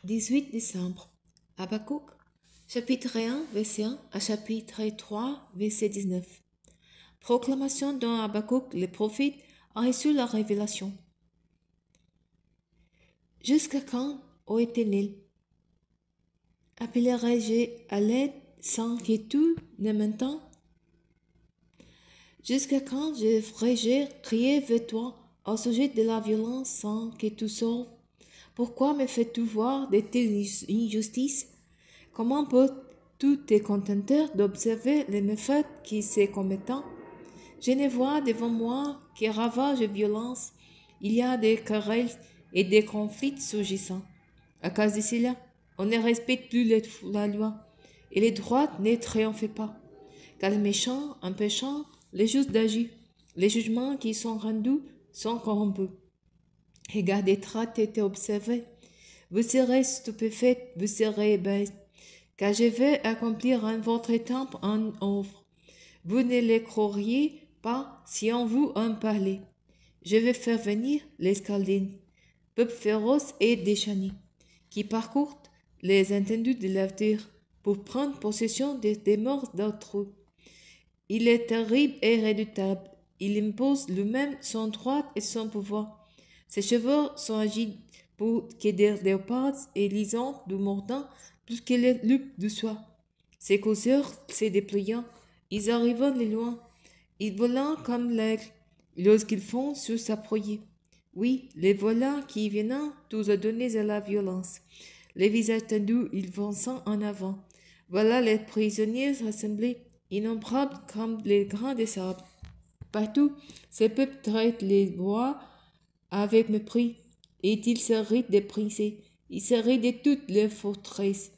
18 décembre. Habakkuk, chapitre 1, verset 1 à chapitre 3, verset 19. Proclamation dont Habakkuk, le prophète, a reçu la révélation. Jusqu'à quand, ô Éternel, appellerai-je à l'aide sans que tu ne m'entends? Jusqu'à quand je ferai-je crier vers toi au sujet de la violence sans que tu sauves? Pourquoi me fais-tu voir de telles injustices? Comment peux-tu te contenter d'observer les méfaits qui se commettent? Je ne vois devant moi que ravages et violences. Il y a des querelles et des conflits surgissants. À cause de cela, on ne respecte plus la loi et les droits ne triomphent pas. Car les méchants empêchant les justes d'agir, les jugements qui sont rendus sont corrompus. Regard des traites été observé. Vous serez stupéfaite, vous serez bête, car je vais accomplir en votre temple en œuvre. Vous ne les croiriez pas si on vous en parlait. Je vais faire venir les Chaldéens, peuple féroce et déchaîné, qui parcourent les étendues de la terre pour prendre possession des morts d'autrui. Il est terrible et redoutable. Il impose lui-même son droit et son pouvoir. Ses cheveux sont agiles pour que des léopards et lisant du mordant plus que les loups du soir. Ses causeurs se déployant, ils arrivent de loin. Ils volent comme l'aigle lorsqu'ils font sur sa proie. Oui, les voilà qui viennent tous adonnés à la violence. Les visages tendus, ils vont en avant. Voilà les prisonniers rassemblés, innombrables comme les grains de sable. Partout, ces peuples traitent les rois avec mépris, et ils s'héritent des princes, ils s'héritent de toutes les forteresses.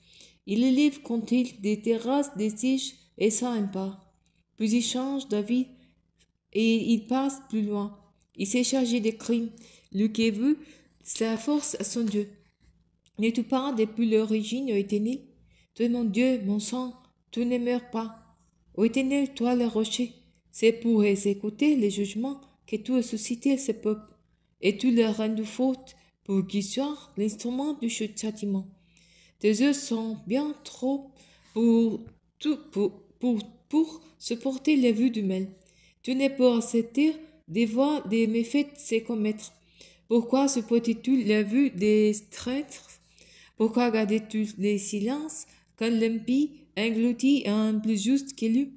Ils livrent contre ils des terrasses, des sièges, et ça en part. Puis ils changent d'avis, et ils passent plus loin. Il s'est chargé des crimes. Lui qui est vu, sa force à son Dieu. N'es-tu pas depuis l'origine, ô Éternel? Tu es mon Dieu, mon sang, tu ne meurs pas. Ô Éternel, toi le rocher, c'est pour exécuter les jugements que tu as suscité ce peuple, et tu leur rendu faute pour qu'ils soient l'instrument du châtiment. Tes yeux sont bien trop pour supporter les vues du mal. Tu ne peux accepter des voix des méfaits se commettre. Pourquoi supportes-tu la vue des traîtres? Pourquoi gardes-tu les silences quand l'impie engloutit un plus juste qu'élu?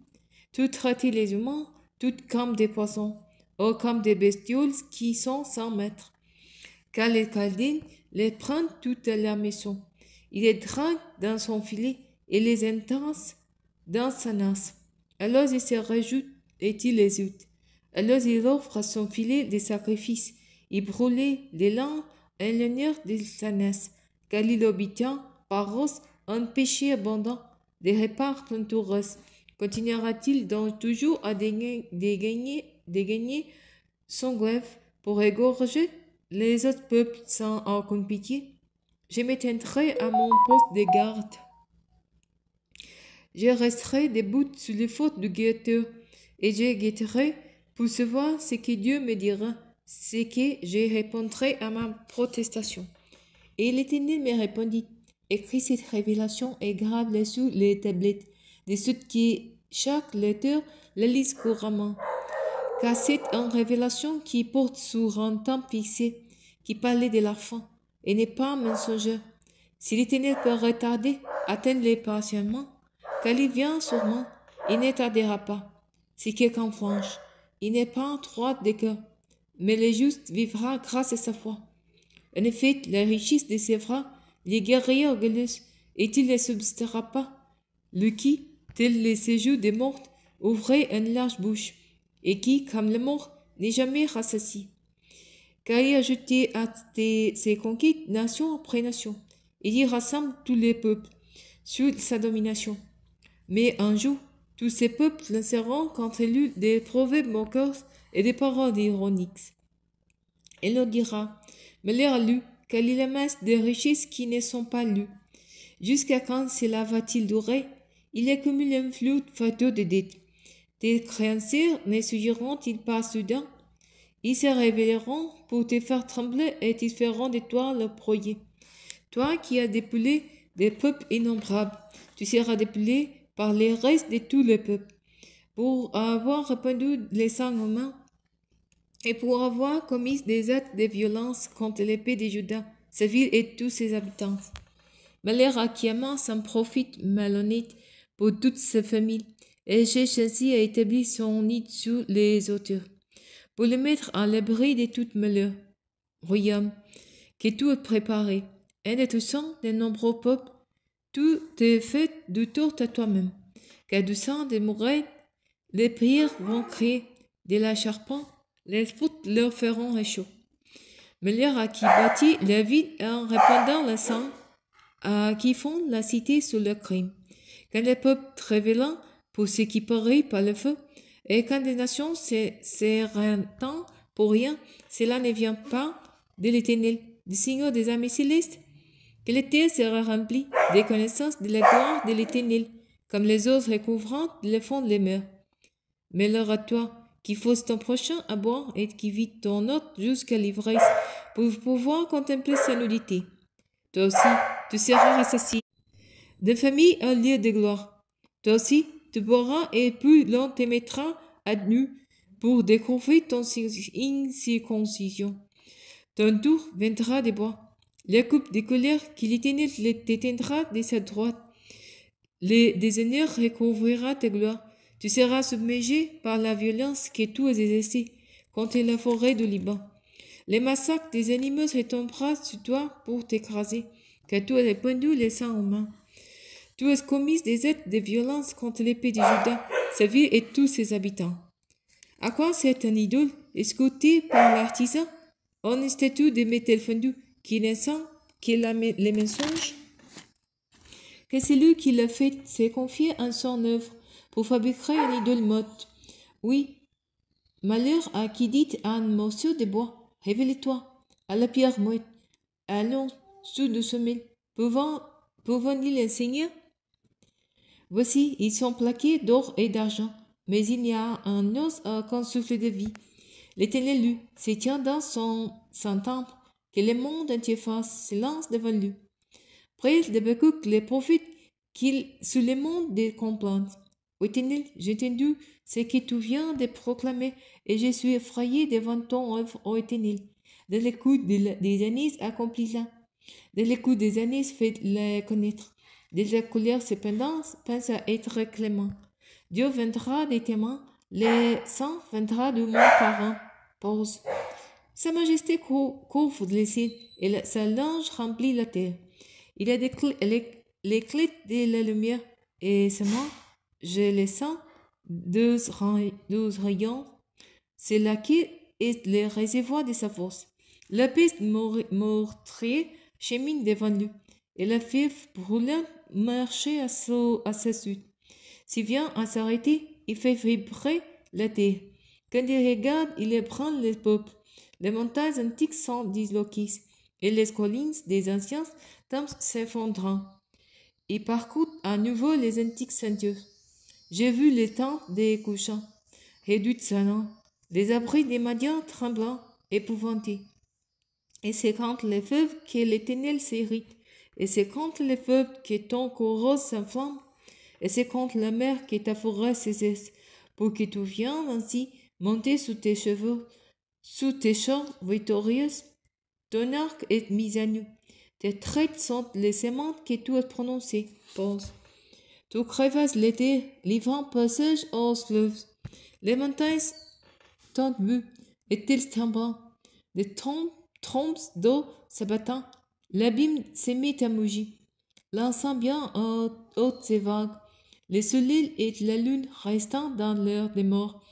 Tu traites les humains, tout comme des poissons, ou comme des bestioles qui sont sans maître. Car les Chaldéens les prennent toute la maison. Il les drague dans son filet et les entasse dans sa nasse. Alors il se rajoute et il les ôte. Alors il offre à son filet des sacrifices. Il brûlait les lents en l'honneur de sa naisse. Car il obtient par os un péché abondant, des repas plentureux. Continuera-t-il donc toujours à dégagner son glaive pour égorger les autres peuples sans aucune pitié? Je m'éteindrai à mon poste de garde. Je resterai debout sur les fautes du guetteur et je guetterai pour savoir ce que Dieu me dira, ce que je répondrai à ma protestation. Et l'Éternel me répondit, écris cette révélation et grave-la sur les tablettes, de sorte que chaque lecteur la lise couramment. Car c'est une révélation qui porte sur un temps fixé, qui parlait de la fin, et n'est pas mensongère. Si l'Éternel peut retarder, attends-le patiemment, car il vient sûrement, il ne tardera pas. Si quelqu'un flanche, il n'est pas droit de cœur, mais le juste vivra grâce à sa foi. En effet, la richesse de ses bras, les guerriers orgueilleux, et il ne subsistera pas. Lui qui, tel les séjours des morts, ouvrait une large bouche, et qui, comme le mort, n'est jamais rassasié. Car il a jeté à ses conquêtes nation après nation, et il rassemble tous les peuples sous sa domination. Mais un jour, tous ces peuples lanceront contre lui des proverbes moqueurs et des paroles ironiques. Il leur dira, mais leur lu, car il amasse des richesses qui ne sont pas lues. Jusqu'à quand cela va-t-il durer? Il accumule un flux fatal de dettes. Tes créanciers ne surgiront-ils pas soudain? Ils se révéleront pour te faire trembler et ils feront de toi leur proie. Toi qui as dépouillé des peuples innombrables, tu seras dépouillé par les restes de tous les peuples. Pour avoir répandu les sangs humains et pour avoir commis des actes de violence contre l'épée de Juda, sa ville et tous ses habitants. Malheur à qui amasse un profite malhonnête pour toute sa famille, et j'ai choisi à établir son nid sous les auteurs, pour le mettre à l'abri de tout malheur. Royaume, que tout est préparé, et de tout sang des nombreux peuples, tout est fait du tour à toi-même, car du sang des mourettes, les pierres vont crier, de la charpente, les spouts leur feront réchaud. Malheur à qui bâtit la ville en répandant le sang, à qui fonde la cité sous le crime. Quand les peuples révélant pour ce qui paraît par le feu, et quand des nations s'éreintent pour rien, cela ne vient pas de l'Éternel, du Seigneur des armées célestes, que la terre sera remplie des connaissances de la gloire de l'Éternel, comme les eaux recouvrant le fond des mers. Mais l'heure à toi, qui force ton prochain à boire et qui vide ton hôte jusqu'à l'ivresse, pour pouvoir contempler sa nudité. Toi aussi, tu seras rassasié de famille un lieu de gloire. Toi aussi, tu boiras et plus l'on te mettra à nu pour découvrir ton incirconcision. Ton tour viendra des bois. La coupe de colère qui l'Éternel t'éteindra de sa droite. Les déshonneurs recouvrira ta gloire. Tu seras submergé par la violence que tout exercé contre la forêt du Liban. Les massacres des animaux retombera sur toi pour t'écraser, car tu as répandu les sangs humains. Tu as commis des actes de violence contre l'épée de Juda, sa ville et tous ses habitants. À quoi sert un idole escorté par l'artisan, une statue de métal fondu qui ne sent que les mensonges? Que celui qui l'a fait s'est confié en son œuvre pour fabriquer un idole morte. Oui, malheur à qui dit à un morceau de bois, révèle-toi, à la pierre moite, allons sous de semelle, pouvons-ils l'enseigner? Voici, ils sont plaqués d'or et d'argent, mais il n'y a un os qu'un souffle de vie. L'Éternel lui se tient dans son temple, que le monde entier fasse silence devant lui. Près de Habakkuk les prophètes qu'il sous le monde des complaintes. Ô Éternel, j'ai entendu ce que tu viens de proclamer, et je suis effrayé devant ton œuvre, ô Éternel. De l'écoute des années accomplis-la, de l'écoute des années faites-la connaître. De la colère cependant pense à être clément. Dieu viendra des témoins, le sang viendra de mon parent. Pause. Sa majesté couvre les cieux et sa linge remplit la terre. Il a les clés de la lumière et seulement je les sens 12 rayons. C'est là qui est le réservoir de sa force. La peste meurtrière chemine devant lui et la fièvre brûlante marche à sa suite. S'il vient à s'arrêter, il fait vibrer la terre. Quand il regarde, il ébranle les peuples. Les montagnes antiques sont disloquées et les collines des anciens temps s'effondrent. Il parcourt à nouveau les antiques ceintures. J'ai vu les tentes des couchants, réduites salants, les abris des Madians tremblants, épouvantés. Et c'est contre les feuves que l'Éternel s'irrite, et c'est contre les feuves que ton corps s'enflamme, et c'est contre la mer que ta forêt cesse, pour que tu viennes ainsi monter sous tes cheveux, sous tes chars victorieux. Ton arc est mis à nu. Tes traits sont les semences que tu as prononcées. Pause. Tu crevasses l'été, livrant passage aux fleuves. Les montagnes t'ont vu, et-ils tremblent. Des trompes d'eau s'abattant, l'abîme s'est mis à mourir. L'encens bien haute ses vagues. Les soleils et la lune restant dans l'heure des morts.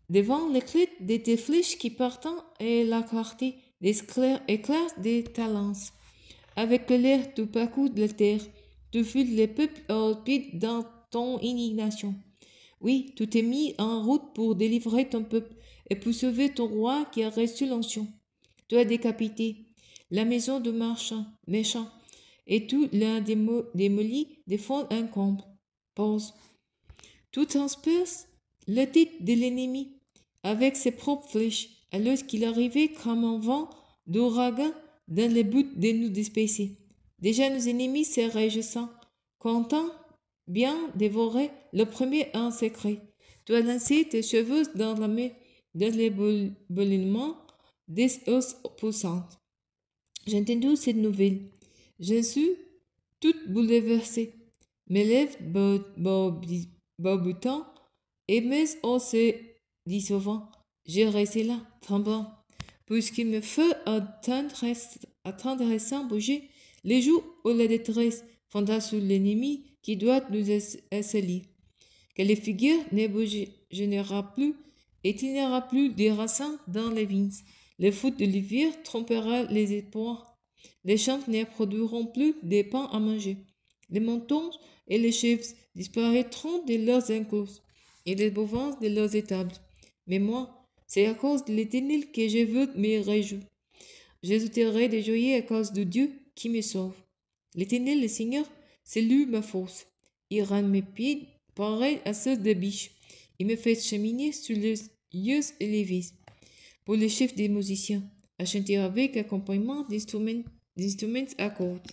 Devant l'éclat de tes flèches qui partent et la clarté des éclairs des talents. Avec l'air du parcours de la terre, tu fus les peuples au pied dans ton indignation. Oui, tu t'es mis en route pour délivrer ton peuple et pour sauver ton roi qui a reçu l'onction. Tu as décapité la maison de marchand, méchant, et tu l'as démoli de fond incombe. Pause. Tu transperces la tête de l'ennemi avec ses propres flèches, alors qu'il arrivait comme un vent d'ouragan dans le but de nous disperser. Déjà nos ennemis se réjouissant, contents bien dévorer le premier en secret. Tu as lancé tes cheveux dans la mer, dans les bouillonnements des os poussantes. J'ai entendu cette nouvelle. Je suis toute bouleversée. Mes lèvres balbutiant et mes os se dissolvant. J'ai resté là, tremblant, puisqu'il me faut attendre sans bouger les joues ou la détresse fondant sur l'ennemi qui doit nous assaillir. Que les figures ne bougera plus et il n'y aura plus de racines dans les vignes. Le foot de l'hiver trompera les espoirs. Les champs ne produiront plus de pain à manger. Les moutons et les chèvres disparaîtront de leurs enclos et les bovins de leurs étables. Mais moi, c'est à cause de l'Éternel que je veux me réjouir. J'exulterai de joyer à cause de Dieu qui me sauve. L'Éternel, le Seigneur, c'est lui ma force. Il rend mes pieds pareils à ceux des biches. Il me fait cheminer sur les lieux élevés. Pour les chefs des musiciens, à chanter avec accompagnement d'instruments à cordes.